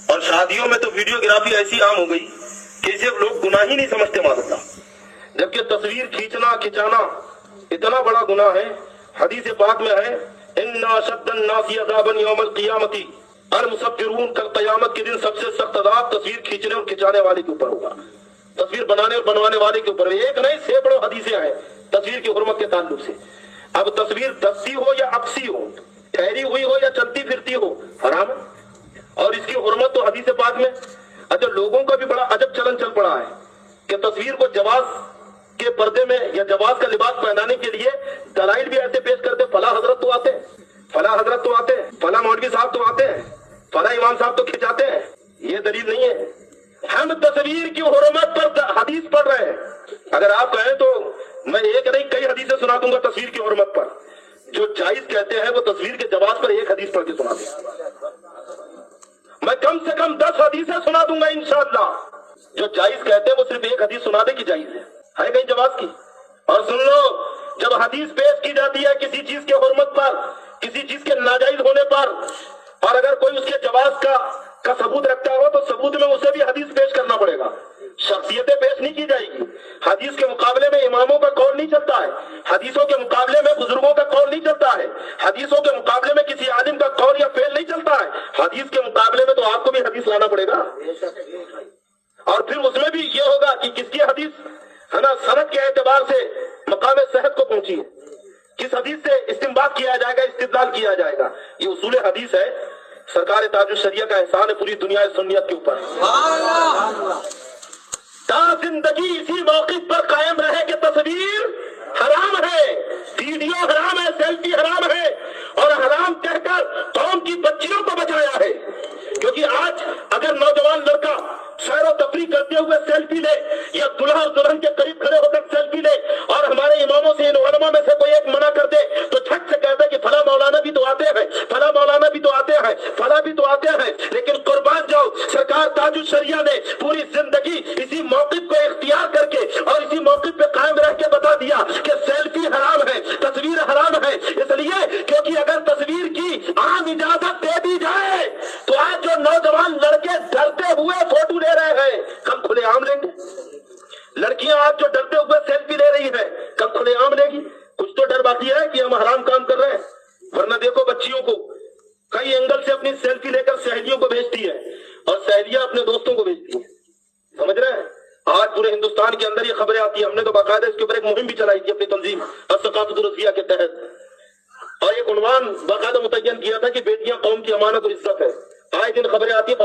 اور شادیوں میں تو ویڈیوگرافی ایسی عام ہو گئی کہ اسے لوگ گناہ ہی نہیں سمجھتے معذاللہ، جبکہ تصویر کھینچنا اتنا بڑا گناہ ہے۔ حدیث پاک میں ہے ان اشد الناس عذابا یوم القیامت المصورون، کل قیامت کے دن سب سے سخت عذاب تصویر کھینچنے اور کھنچانے والے کے اوپر ہوگا، تصویر بنانے اور بنوانے والے کے اوپر۔ ایک نہیں سینکڑوں حدیثیں ہیں تصویر کی حرمت کے تعلق سے۔ اب تصویر دستی ہو یا عکسی ہو، ٹھہری ہوئی ہو یا چلتی پھرتی ہو، حرام ہے۔ اور اس کی حرمت تو حدیث پاک میں۔ اچھا، لوگوں کا بھی بڑا عجب چلن چل پڑا ہے کہ تصویر کو جواز کے پردے میں یا جواز کا لباس پہنانے کے لیے دلائل بھی ایسے پیش کرتے، فلاں حضرت تو آتے ہیں، فلاں حضرت تو آتے ہیں، فلاں مولوی صاحب تو آتے ہیں، فلاں امام صاحب تو کھنچاتے ہیں۔ یہ دلیل نہیں ہے۔ ہم تصویر کی حرمت پر حدیث پڑھ رہے ہیں۔ اگر آپ کہیں تو میں ایک نہیں کئی حدیثیں سنا دوں گا تصویر کی حرمت پر۔ جو جائز کہتے ہیں وہ تصویر کے جواز پر ایک حدیث پڑھ کے سنا دیں۔ میں کم سے کم 10 حدیثیں سنا دوں گا انشاءاللہ۔ جو جائز کہتے ہیں وہ صرف ایک حدیث سنا دے کہ جائز ہے کہیں جواز کی۔ اور سن لو، جب حدیث پیش کی جاتی ہے کسی چیز کے حرمت پر، کسی چیز کے ناجائز ہونے پر، اور اگر کوئی اس کے جواز کا ثبوت رکھتا ہو تو ثبوت میں اسے بھی حدیث پیش کرنا پڑے گا۔ شخصیتیں پیش نہیں کی جائے گی۔ حدیث کے مقابلے میں اماموں کا قول نہیں چلتا ہے، حدیثوں کے مقابلے میں بزرگوں کا قول نہیں چلتا ہے، حدیثوں کے مقابلے میں کسی عالم کا قول یا فعل نہیں چلتا ہے۔ حدیث کے مقابلے میں تو آپ کو بھی حدیث لانا پڑے گا، اور پھر اس میں بھی یہ ہوگا کہ کس کی حدیث ہے نا سند کے اعتبار سے مقام صحت کو پہنچی ہے، کس حدیث سے استنباط کیا جائے گا، استدلال کیا جائے گا۔ یہ اصول حدیث ہے۔ سرکار تاج الشریعہ کا احسان ہے پوری دنیا سنیت کے اوپر۔ تا زندگی اسی موقف پر قائم رہے کہ تصویر حرام ہے، ویڈیو حرام ہے، سیلفی حرام ہے، اور حرام کہہ کر قوم کی بچیوں کو بچایا ہے۔ کیونکہ آج اگر نوجوان لڑکا سیر و تفریح کرتے ہوئے سیلفی لے یا دلہا اور دلہن کے قریب کھڑے ہو کر سیلفی لے، اور ہمارے اماموں سے ان علماء میں سے کوئی ایک منع کر دے تو جھٹ سے کہتا ہے کہ فلاں مولانا بھی تو آتے ہیں، فلاں مولانا بھی تو آتے ہیں، فلاں بھی تو آتے ہیں۔ لیکن قربان جاؤ، سرکار تاج الشریعہ نے پوری زندگی اسی موقف کو اختیار کر کے اور اسی موقف پہ قائم رہ کے بتا دیا کہ سیلفی حرام ہے، تصویر حرام ہے۔ اس لیے کیونکہ اگر تصویر کی عام اجازت دے دی جائے تو آج جو نوجوان لڑکے ڈرتے ہوئے فوٹو لے رہے ہیں کل کھلے عام لیں گے۔ لڑکیاں آج جو ڈرتے ہوئے سیلفی لے رہی ہیں کل کھلے عام لے گی۔ کچھ تو ڈر باقی ہے کہ ہم حرام کام کر رہے ہیں، ورنہ دیکھو بچیوں کو کئی اینگل سے اپنی سیلفی لے کر سہیلیوں کو بھیجتی ہے اور سہیلیاں اپنے دوستوں کو بھیجتی ہیں۔ سمجھ رہے ہیں؟ آج پورے ہندوستان کے اندر یہ خبریں آتی ہیں۔ ہم نے تو باقاعدہ اس کے اوپر ایک مہم بھی چلائی تھی اپنی تنظیم الثقافت الرضیہ کے تحت، اور ایک عنوان باقاعدہ متعین کیا تھا کہ بیٹیاں قوم کی امانت اور عزت ہے۔ آئے دن خبریں آتی ہیں۔